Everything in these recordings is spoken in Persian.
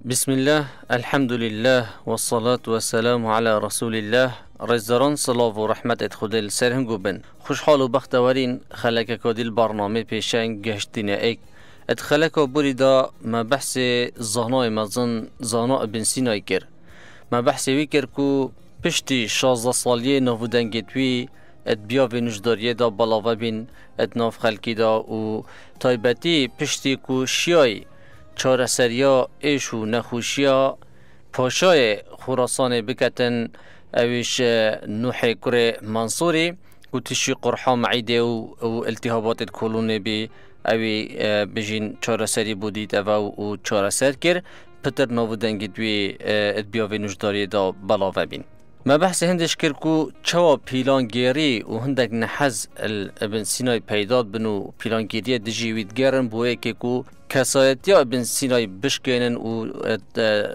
بسم الله الحمد لله والصلاة والسلام على رسول الله رزداران صلاة و رحمت خود سر هنگو بن خوشحال و بختوارین خلک کادیل برنامه پیشنگ گشتینه ایک اتخلک و بریدا ما بحث زانای مزن زانا ابن سینای کر ما بحث وی کر کو پشتی 16 سالیه نوودنگتوی ات بیا و نجداریه دا بلاوه بین ات ناف خلکی دا و تایبتی پشتی کو شیای چاره سریا ایشو نخوشیا پاشای خراسان بکتن اویش نوح کره منصوری و تشی قرحا معیده و التهابات کلونه بی اوی بجین چاره سری بودید و چاره سر کر پتر نو دنگی دوی ادبیاوی نجداری دا بلاوه بین ما بحث هندش کر کو چوا پیلانگیری و هندک نحز ابن سینای پیداد بنو پیلانگیری دجیوید گرن بوه که کو کسایتی ابن سینای بشکنن و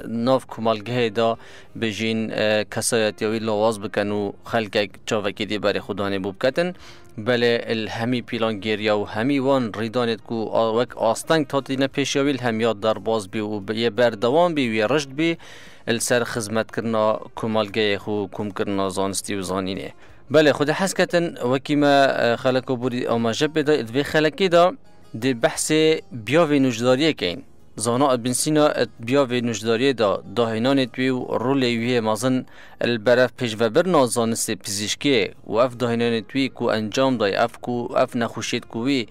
ناف کمالگه دا بجین کسایتی وی لواز بکن و خلق چاوکی دی بر خودانه بوب کتن بله الهمی پیلانگیری و همی وان ریدانت کو وک آستنگ تاتی نپیشیویل همیاد در باز بی و یه بردوان بی و رشد بی السر خدمت کرنا کمالگه خو کم کرنا زانستی و زانینه بله خود حس کتن وکی ما خلقو بودی او ما جب دا ادوی خلقی دا دی بحث بیاوی نجداریه کین زانا ابن سینا بیاوی نجداریه دا داهینان توی و رول ایویه مازن البرف پیش و برنا زانست پزیشکی و اف داهینان توی کو انجام دای اف نخوشید کوی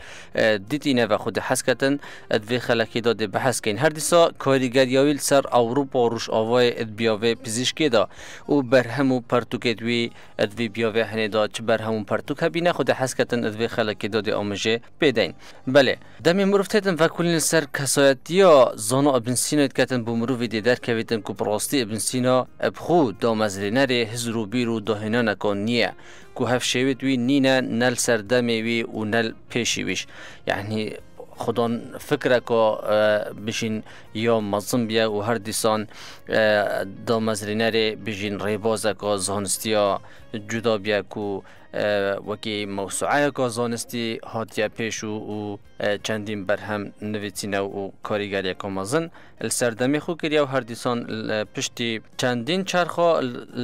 دیتینه و خود حس کتن ادوی خلقی دا دی بحث کین هر دیسا کاریگریاویل سر اوروپا روش آوای بیاوی پزیشکی دا و برهمو پرتوکت وی ادوی بیاوی هنه دا چه برهمو پرتوک هبینه خود حس کتن ادوی خلقی دا دی آمجه پیدین بله دمی مروفتیتن و کلین سر کسایتیا زانا ابن سینا کتن بمروی دی در کویتن کو براستی ابن سینا ابخو دا مزرینه هزرو بیرو داهینا نکان نیه کو هف شوید وی نینه نل سردمی وی و نل پیشی ویش یعنی خودان فکر که بشین یا مظلم بیا و هر دیسان دا مزرینه بشین ریبازه که زانستیا جدا بیا که وکی موسوعه که زانستی هاتیا پیش و چندین برهم نویتینه و کاریگری که مزن السردمی خو کریا و هر دیسان پشتی چندین چرخا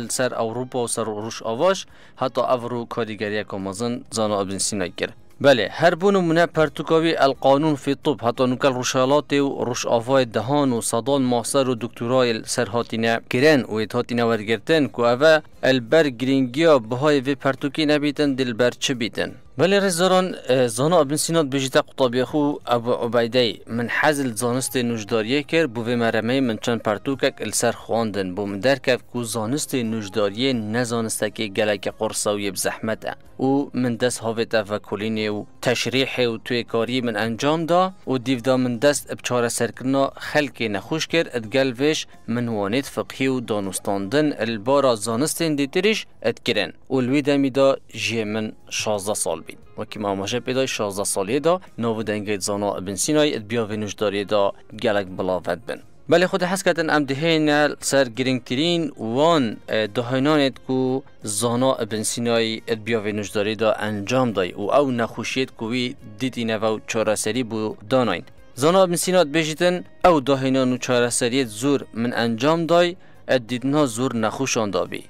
سر اوروپا و سر روش آواش حتی افرو کاریگری که مزن زانا ابن سینا کرد بله هر بونو منه پرتوکاوی القانون فی الطب حتی نکل روشالات و روش آفای دهان و صدان ماستر و دکتورای سرهاتینه کرن و ایتهاتینه ورگرتن که اوه البر گرینگیا بهای وی پرتوکی نبیتن دل بر چه بیتن بله رزاران زانا ابن سینا بجیتا قطابی خو ابو عبیده من حزل زانست نجداریه کر بو وی مرمه من چند پرتوکک السر خواندن بو من درکف کو زانست نجداریه نزانسته که گلک قرصه و یب زحمته و من دست هاویتا و کلینه و تشریح و توی کاری من انجام دا و دیودا من دست ابچاره سرکرنا خلق نخوش کرد ادگل ویش من وانید فقهی و دانستاندن البارا زانستین دیتریش ادگرن و الوی دمی دا جه من 16 سال بین وکی ما ماشه پیدای 16 سالیه دا نو دنگید زانا ابن سینای ادبیا و نجداری دا گلک بلاوت بن بله خود حس کردن ام دهین سر گرینگترین وان دهینانت کو زانا ابن سینای ادبیا و نجداری دا انجام دای او نخوشیت کوی دیدینه و چاره سری بو داناین زانا ابن سینا بجیتن او دهینان و چاره سریت زور من انجام دای ادیدنا زور نخوشان دابی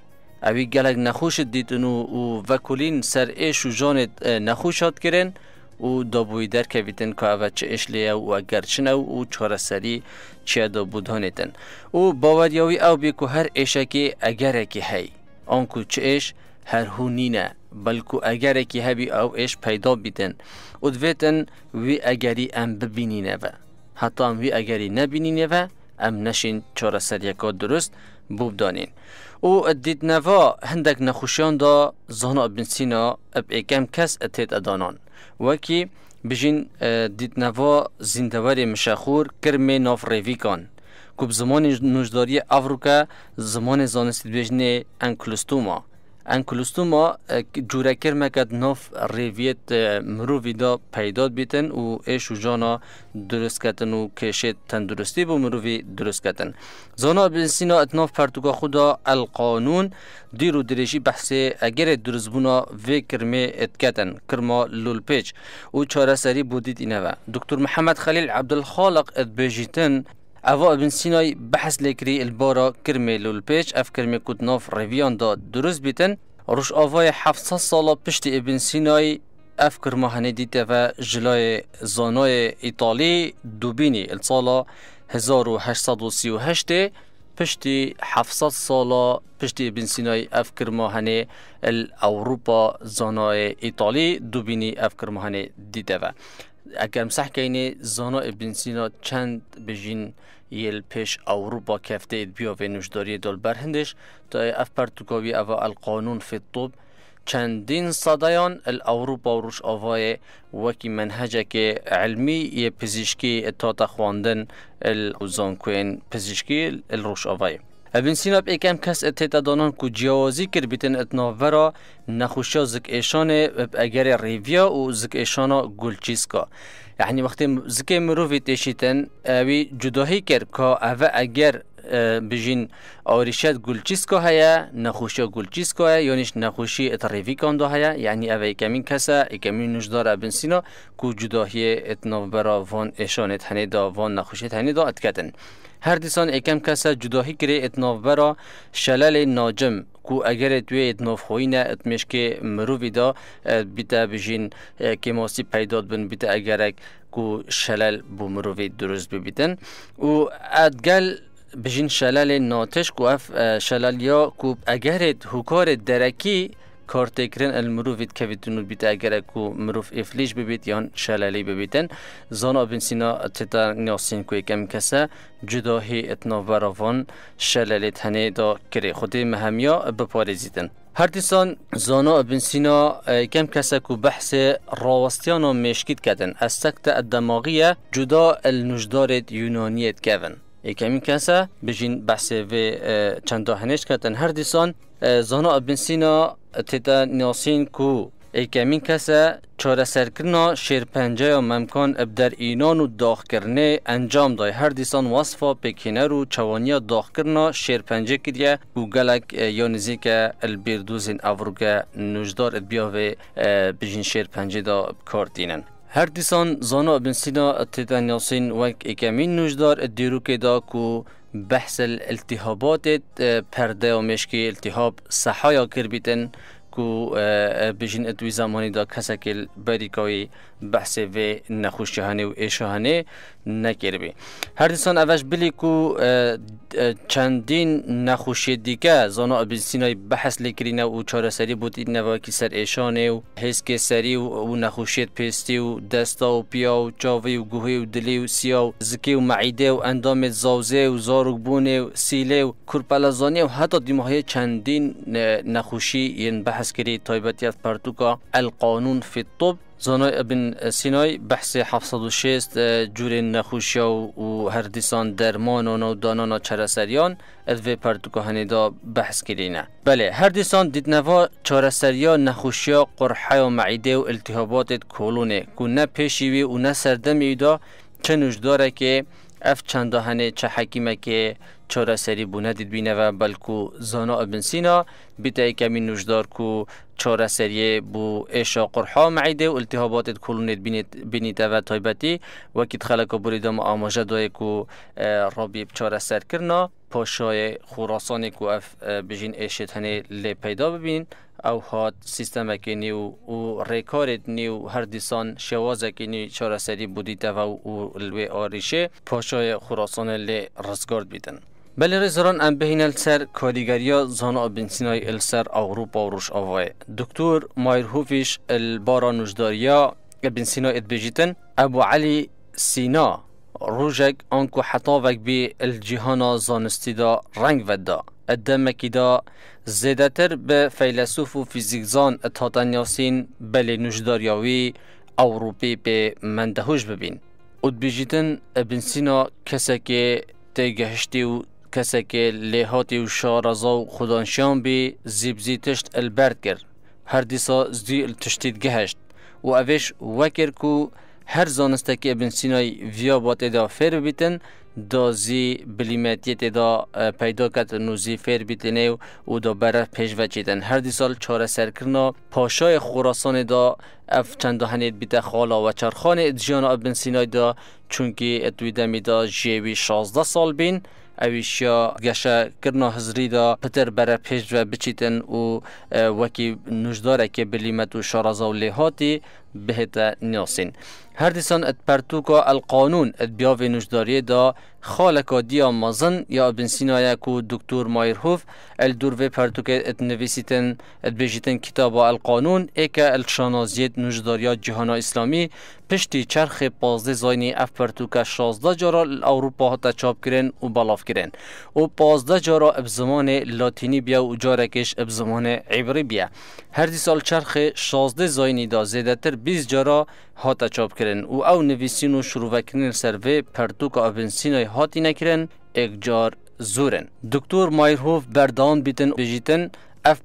اوی گلک نخوش دیدنو و کلین سر ایش و جانت نخوشات کرن و دابوی در کویتن که اوه چه اشلیه و اگرچنه و چاره سری چه دا بودانیتن و باوریاوی او بی که هر ایشه که اگره که هی آنکو چه ایش هر هو نینه بلکو اگره که هبی او ایش پیدا بیتن و دویتن وی اگری ام ببینینه و حتی ام وی اگری نبینینه و ام نشین چاره سریکات درست بوب دانین و ادید نوا هندک نخوشیان دا زانا ابن سینا اب ایکم کس اتید ادانان وکی بجین دید نوا زندوار مشاخور کرمه ناف ریوی کان کب زمان نجداری افروکا زمان زانستی بجنه انکلوستوما جوره کرمه کد ناف ریویت مرووی دا پیداد بیتن و ایش و جانا درست کتن و کشت تندرستی با مرووی درست کتن زانا ابن سینا اتناف پرتوکا خدا القانون دیرو دریشی بحثه اگر درست بونا وی کرمه اتکتن کرما لول پیچ و چاره سری بودید اینه و دکتر محمد خلیل عبدالخالق ات بجیتن اوا ابن سینای بحث لکری البارا کرمه لولپیچ اف کرمه کود ناف ریویان دا درست بیتن روش آوای 700 سالا پشت ابن سینای اف کرمه هنه دیده و جلای زانای ایتالی دوبینی السالا 1838 پشتی 700 سالا پشتی ابن سینای افکر ماهنه الاوروپا زانای ایتالی دوبینی افکر ماهنه دیده و اگر مسح کینه زانا ابن سینا چند بجین یل پیش اروپا کفته اید بیا و نوشداری دول برهندش تا اف پرتوکاوی اوا القانون فی الطب چندین صدایان الاوروپا و روش آوای وکی منهجه که علمی یه پزشکی اتاتا خواندن الزانکوین پزشکی الروش آوای ابن سینا بیکم کس اتتا دانان کو جیازی کر بیتن اتناورا نخوشا زک ایشانه اگر ریویا و زک ایشانا گلچیسکا یعنی وقتی زک مروفی تشیتن اوی جداهی کر که اوه اگر بجین آریشت گلچیسکا هیا نخوشی گلچیسکا هیا یعنیش نخوشی اتریوی کاندا هیا یعنی اوه کمین کسا کمین نجدار ابن سینا کو جداهی اتناورا وان ایشانت هنه دا وان نخوشیت هنه دا اتکتن هر دیسان اکم کسا جداهی کری اتناف برا شلال ناجم کو اگر توی اتناف خوینه اتمش که مروی دا بیتا بجین که ماسی پیداد بن بیتا اگرک کو شلال بو مروی درست ببیتن و ادگل بجین شلال ناتش کو اف شلال یا کو اگرت حکار درکی کارتکرن المروفیت که ویتونود بیت اگر کو مروف افلیش ببیت یا شلالی ببیتن زانا ابن سینا تتا نیاسین کوی کم کسا جداهی اتناوراوان شلالی تنه دا کری خودی مهمیا بپارزیتن هر دیسان زانا ابن سینا کم کسا کو بحث راوستیان و مشکید کدن از سکت الدماغیه جدا النجدارت یونانیت کون یکمی کسا بجین بحث و چند هنش کردن هر دیسان زانا ابن سینا تتا نیاسین کو یکمی کسا چاره سرکرنا شیرپنجه و ممکان ابدر اینان و داخ کرنه انجام دای هر دیسان وصفا پکینه رو چوانیا داخ کرنا شیرپنجه کدیه و گلک یا نزیک البیردوزین افروگه نجدار ادبیا و بجین شیرپنجه دا کارتینن هر دیسان زانا ابن سینا تتا نیاسین وک اکمین نجدار ادیرو که دا کو بحث الالتهابات پرده و مشکی التهاب صحایا کر بیتن کو بجین ادوی زمانی دا کسکل بریکاوی بحث و نخوشیهانه و ایشاهانه نکر بی هر دیسان اوش بلی کو چندین نخوشی دیگه زانا ابن سینای بحث لکرینه و چاره سری بود این نواکی سر ایشانه و حسک سری و نخوشیت پیستی و دستا و پیا و چاوی و گوهی و دلی و سیا و زکی و معیده و اندام زوزه و زاروگبونه و سیله و کرپلزانی و حتی دیماهای چندین نخوشی این بحث کری تایبتیت پرتوکا القانون فی الطب زانا ابن سینای بحث 706 جور نخوشیا و هر دیسان درمان و دانانا چرسریان ادوی پرتوکا هنیدا بحث کرینه بله هر دیسان دیدنوا چرسریان نخوشیا قرحه و معیده و التهابات کولونه که نه پیشیوی و نه سردمی دا چه نجداره که اف چنده هنه چه حکیمه که چاره سری بونه دید بینه و بلکو زانا ابن سینا بیتا کمی نجدار کو چاره سری بو ایشا قرحا معیده و التهابات کلونیت بینیده و تایبتی وکیت خلقا بریدم آماجه دای کو رابیب چاره سر کرنا پاشای خوراسانی کو اف بجین ایشت هنه لی پیدا ببین او هات سیستم که نیو و ریکارت نیو هر دیسان شوازه که نیو چاره سری بودیده و الوی آریشه پاشای خوراسان لی رزگارد بیدن بله رزران ام بهین السر کاریگریا زانا ابن سینای السر اروپا و روش آوای دکتور مایرهوفیش البارا نجداریا ابن سینا ادبجیتن ابو علی سینا روجک آنکو حطاوک بی الجهانا زانستی دا رنگ ودا ادامکی دا زیدتر به فیلسوف و فیزیکزان اتحاتن یاسین بله نجداریاوی اوروپی به مندهوش ببین ادبجیتن ابن سینا کسی که تگهشتی و کسی که لیهاتی و شارزا و خودانشیان بی زیبزی تشت البرد کرد هر دیسا زی التشتید گهشت و اوش وکر کو هر زانسته که ابن سینای ویا بات ادا فیر بیتن دازی بلیمتیت دا پیدا کت نوزی فیر بیتنه و دا بره پیش وچیدن. هر دی سال چاره سرکرنا پاشای خراسان دا اف چند هنید بیت خالا و چرخان ادجان ابن سینا دا چونکی اتویده می دا جیوی 16 سال بین اویشیا گشه کرنا هزری دا پتر بره پیش و بچیتن و وکی نجداره که بلیمت و شارزا و لیهاتی بهت نیاسین. هر دیسان ات پرتوکا القانون ات بیاوی نجداری دا خالکا دیا مازن یا ابن سینای کو دکتور مایرهوف الدور و پرتوکا ات نویسیتن ات بجیتن کتابا القانون ایکا الشانازیت نجداریا جهانا اسلامی پشتی چرخ 15 زاینی اف پرتوکا 16 جارا اروپا هاتا چاپ کرن و بلاف کرن و 15 جارا اب زمان لاتینی بیا و جارکش اب زمان عبری بیا. هر دی سال چرخ 16 زاینی دا زیده تر 20 جارا هاتا چاپ کرن و او نویسین و شروع کنن سروه پرتوکا ابن سینای هاتی نکرن ایک جار زورن. دکتور مایرهوف بردان بیتن بجیتن اف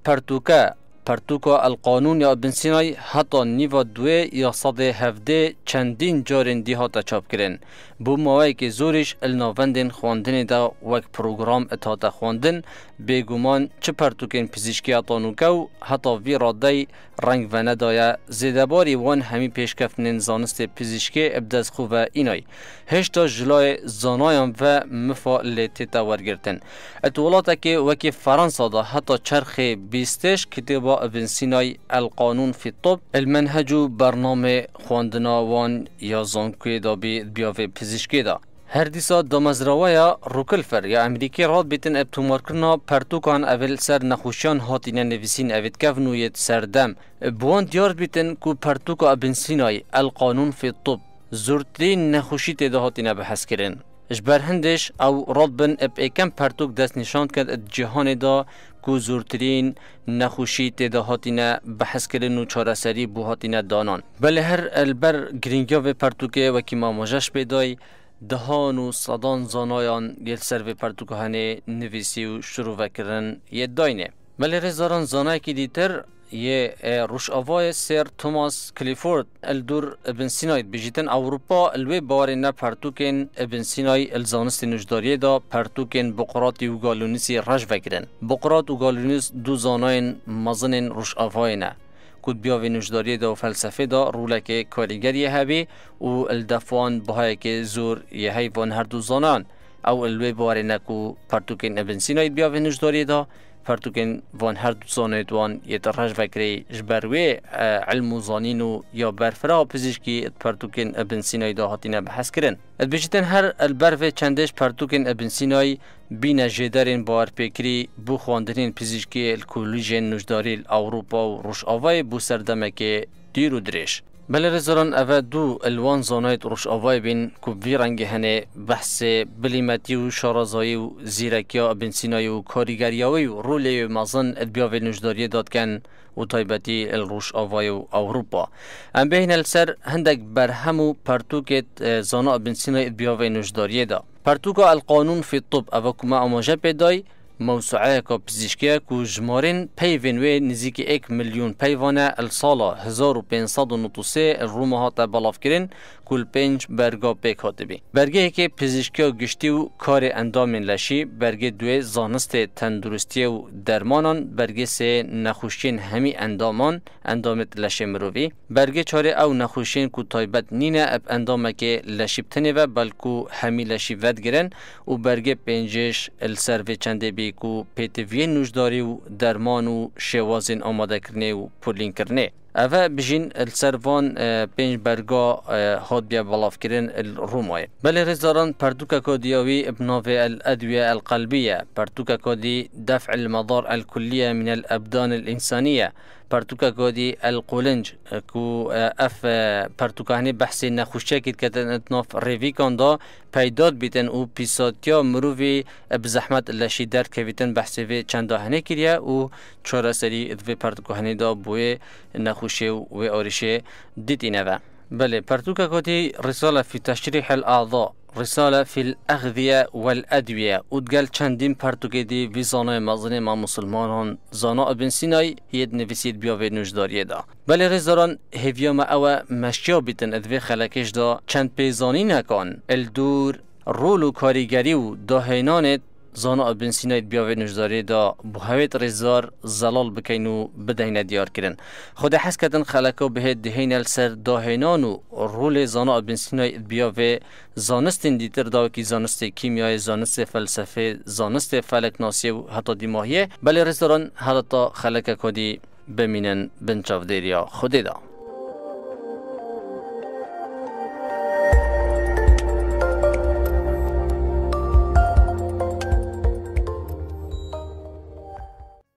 پرتوکا القانون یا ابن سینای حتی نیو دوی یا صد هفده چندین جارن دی هاتا چاپ کرن. بو موایی که زورش الناوندن خواندن دا وک پروگرام اتحاتا خواندن بگومان چه پرتوکن پزشکی اتانوکو حتی وی راده رنگ و ندایا زیده باری وان همی پیشکفنن زانست پزشکی ابداز خوب و اینای هشتا جلای زانایم و مفاعلیتی تا ورگرتن. اتولاتا که وکی فرانسا دا حتی چرخ بیستش کتابا ابن سینای القانون فی الطب المنهج و برنامه خواندنا وان یا زانکوی دا بیاوی پزشکی دا. هر دیسا دامزراویا روکلفر یا امریکی راد بیتن ابتومار کرنا پرتوکان اول سر نخوشیان هاتین نویسین اوید کفنویت سردم بوان دیار بیتن کو پرتوکا ابن سینای القانون فی الطب زورترین نخوشی تیده هاتین بحث کرن. اجبر هندش او راد بن اب ایکم پرتوک دست نشاند کرد جهان دا کو زورترین نخوشی تیده هاتین بحث کرن و چارسری بو هاتین دانان. بله هر البر گرینگیا و پرتوکه وکی ما مجاش پیدای دهان و صدان زانایان یل سر و پرتوکهانه نویسی و شروع کردن یه داینه. ولی رزاران زانای که دیتر یه روش آوای سر توماس کلیفورد الدور ابن سینای بجیتن اروپا الوی بارینه پرتوکن ابن سینای الزانست نجداریه دا پرتوکن بقراتی و گالونیسی رش وکرن. بقرات و گالونیس دو زاناین مزنن روش آوای نه. کود بیاوی نجداری دا و فلسفه دا رولک کاریگری هبی و الدفعان بهای که زور یه حیوان هر دو زانان او الوی باره نکو پرتوکن ابن سینای بیاوی نجداری دا پرتوکن وان هر دو زانید وان یه ترهج وکری جبروی علم و زانین یا برفرا پزشکی پرتوکن ابن سینای دا هاتینه بحث کرن. البجیتن هر البرف چندش پرتوکن ابن سینای بین جدارین بار پیکری بو خواندنین پزشکی الکولیجن نجداری اروپا و روش آوای بو سردمک دیر و درش. بله رزاران اوه دو الوان زانایت روش آوای بین که وی رنگ هنه بحث بلیمتی و شارازایی و زیرکیا ابن سینای و کاریگریاوی و رولی و مازن ادبیاوی نجداری داد کن و طایبتی الروش آوای و اوروپا. ام بین السر هندک برهمو پرتوکت زانا ابن سینای ادبیاوی نجداری دا. پرتوکا القانون فی الطب اوه کما اماجه پیدای موسوعه که پزشکی که جمارین پیوین و نزدیک 1 میلیون پیوانه السالا 1593 روما هاتا بلاف کرن کل 5 برگا پیک هاته بی. برگه که پزشکی گشتی و کار اندامین لشی، برگه دوی زانست تندرستی و درمانان، برگه سه نخوشین همی اندامت لشی مروی، برگه چاره او نخوشین که تایبت نینه اب اندامه که لشی بتنه و بلکو همی لشی ود گرن و برگه پنجش السروی چنده بی که پیتوی نوشداری و درمان و شوازین آماده کرنه و پولین کرنه. اوه بجین السروان 5 برگا هاد بیا بلاف کرن الرومای. بله رزاران پرتوکا کودیاوی ابناوی الادویه القلبیه، پرتوکا کودی دفع المضار الكلية من الابدان الانسانیه، پرتوکا کودی القولنج کو اف پرتوکا هنی بحثی نخوشه کید کتن اتناف ریویکان دا پیداد بیتن و پیساتیا مرووی بزحمت لشی درد کویتن بحثی وی چنده هنی کریه و چاره سری ادوی پرتوکا هنی دا بوی نخوشه و آرشه دیتینه و بله پرتوکا کودی رساله فی تشریح الاعضاء، رسالة في الأغذية والأدوية ودقال چندين پرتوكي دي في زانای مزنه ما مسلمانان زانا ابن سینای هید نویسید بیاوی نوشداریه دا. بله رزاران هیویا ما اوه مشیا بیتن ادوی خلکش دا چند پیزانی نکان الدور رول و کاریگری و داهینان زانا ابن سینا بیاوی نجداری دا بوهویت رزار زلال بکین و بدهین دیار کرن. خود حس کردن خلقا به دهین السر داهینان و رول زانا ابن سینا بیاوی زانستین دیتر دا که زانست کیمیای، زانست فلسفه، زانست فلک ناسی و حتی دیماهیه، بله رزاران حتی خلقا کدی بمینن بنچاف دیریا خودی دا.